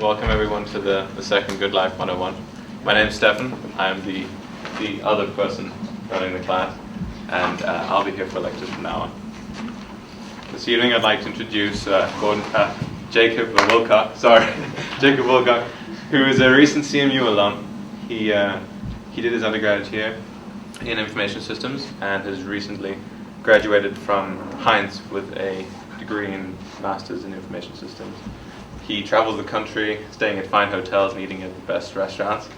Welcome everyone to the second Good Life 101. My name's Stefan. I'm the other person running the class, and I'll be here for lectures from now on. This evening I'd like to introduce Jacob Wilcock, Jacob Wilcock, who is a recent CMU alum. He did his undergraduate here in information systems and has recently graduated from Heinz with a degree in Masters in Information Systems. He travels the country, staying at fine hotels and eating at the best restaurants.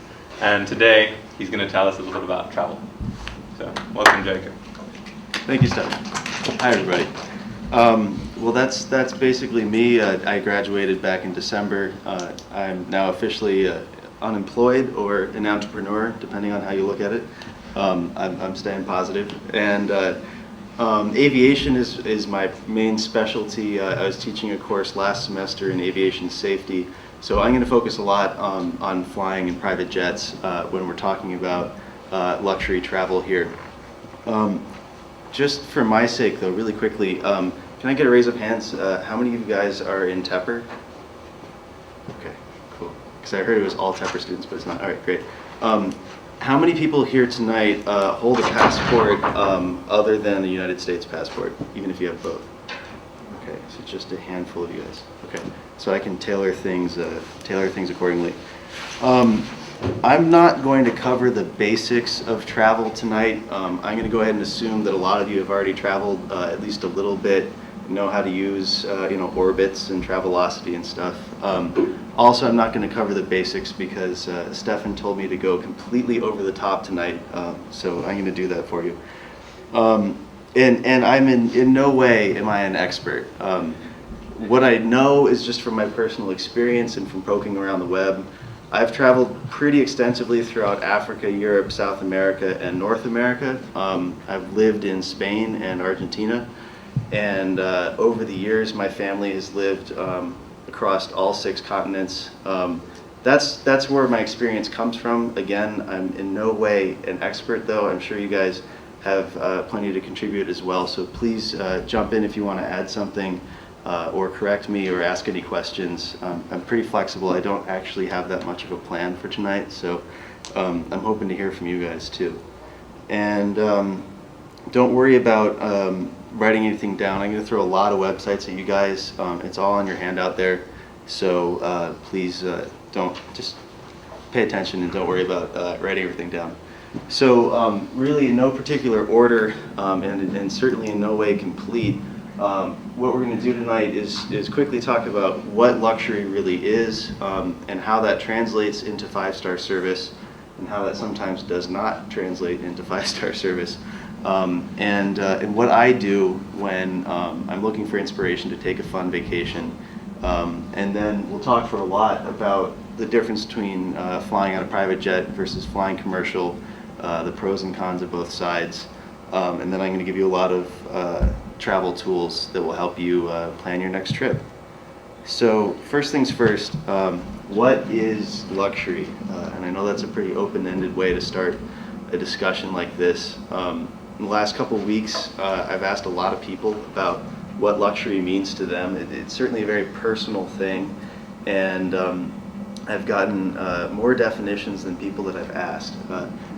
And today, he's going to tell us a little bit about travel. So, welcome, Jacob. Thank you, Steph. Hi, everybody. Well, that's basically me. I graduated back in December. I'm now officially unemployed or an entrepreneur, depending on how you look at it. I'm staying positive. And aviation is my main specialty. I was teaching a course last semester in aviation safety, so I'm going to focus a lot on flying in private jets when we're talking about luxury travel here. Just for my sake, though, really quickly, can I get a raise of hands? How many of you guys are in Tepper? Okay, cool. Because I heard it was all Tepper students, but it's not. All right, great. How many people here tonight hold a passport other than the United States passport, even if you have both? Okay, so just a handful of you guys. Okay, so I can tailor things accordingly. I'm not going to cover the basics of travel tonight. I'm going to go ahead and assume that a lot of you have already traveled at least a little bit, know how to use orbits and Travelocity and stuff. Also, I'm not going to cover the basics because Stefan told me to go completely over the top tonight, so I'm going to do that for you. And I'm in no way am I an expert. What I know is just from my personal experience and from poking around the web. I've traveled pretty extensively throughout Africa, Europe, South America, and North America. I've lived in Spain and Argentina. And over the years, my family has lived across all 6 continents. That's where my experience comes from. Again, I'm in no way an expert, though. I'm sure you guys have plenty to contribute as well. So please jump in if you want to add something or correct me or ask any questions. I'm pretty flexible. I don't actually have that much of a plan for tonight, so I'm hoping to hear from you guys too. And don't worry about writing anything down. I'm going to throw a lot of websites at you guys. It's all on your handout there, so please don't just pay attention and don't worry about writing everything down. So really in no particular order and certainly in no way complete, what we're going to do tonight is quickly talk about what luxury really is and how that translates into 5-star service and how that sometimes does not translate into 5-star service. And what I do when I'm looking for inspiration to take a fun vacation. And then we'll talk for a lot about the difference between flying on a private jet versus flying commercial, the pros and cons of both sides. And then I'm going to give you a lot of travel tools that will help you plan your next trip. So first things first, what is luxury? And I know that's a pretty open-ended way to start a discussion like this. In the last couple of weeks, I've asked a lot of people about what luxury means to them. It's certainly a very personal thing, and I've gotten more definitions than people that I've asked.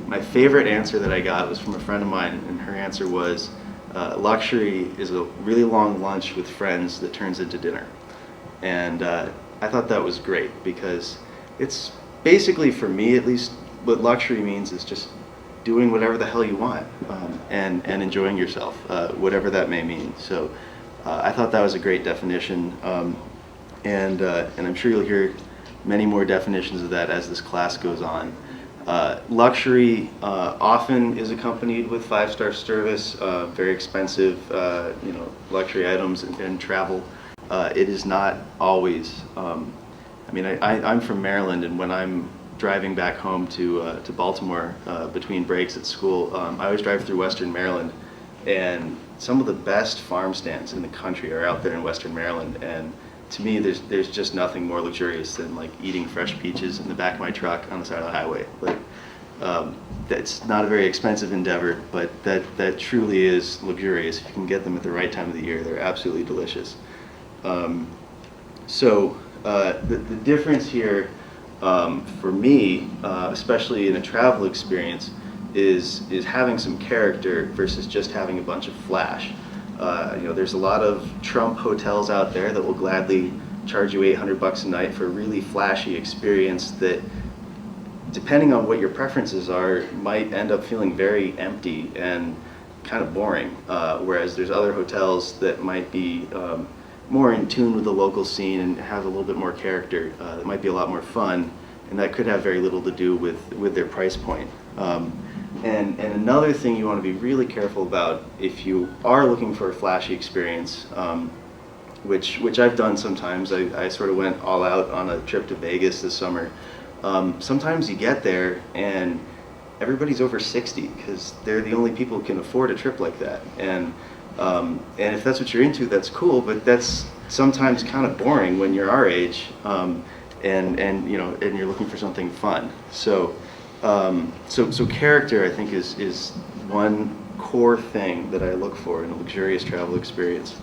My favorite answer that I got was from a friend of mine, and her answer was, luxury is a really long lunch with friends that turns into dinner. And I thought that was great because it's basically, for me at least, what luxury means is just doing whatever the hell you want and enjoying yourself, whatever that may mean. So I thought that was a great definition, and I'm sure you'll hear many more definitions of that as this class goes on. Luxury often is accompanied with 5-star service, very expensive luxury items and travel. It is not always. I mean, I'm from Maryland, and when I'm driving back home to Baltimore between breaks at school, I always drive through Western Maryland, and some of the best farm stands in the country are out there in Western Maryland. And to me, there's just nothing more luxurious than like eating fresh peaches in the back of my truck on the side of the highway. Like that's not a very expensive endeavor, but that truly is luxurious. If you can get them at the right time of the year, they're absolutely delicious. So The difference here for me, especially in a travel experience, is having some character versus just having a bunch of flash. There's a lot of Trump hotels out there that will gladly charge you $800 a night for a really flashy experience that, depending on what your preferences are, might end up feeling very empty and kind of boring. Whereas there's other hotels that might be more in tune with the local scene and have a little bit more character. That might be a lot more fun, and that could have very little to do with their price point. And another thing you want to be really careful about if you are looking for a flashy experience, which I've done sometimes. I sort of went all out on a trip to Vegas this summer. Sometimes you get there and everybody's over 60 because they're the only people who can afford a trip like that. And if that's what you're into, that's cool, but that's sometimes kind of boring when you're our age, and you're looking for something fun. So character, I think, is one core thing that I look for in a luxurious travel experience.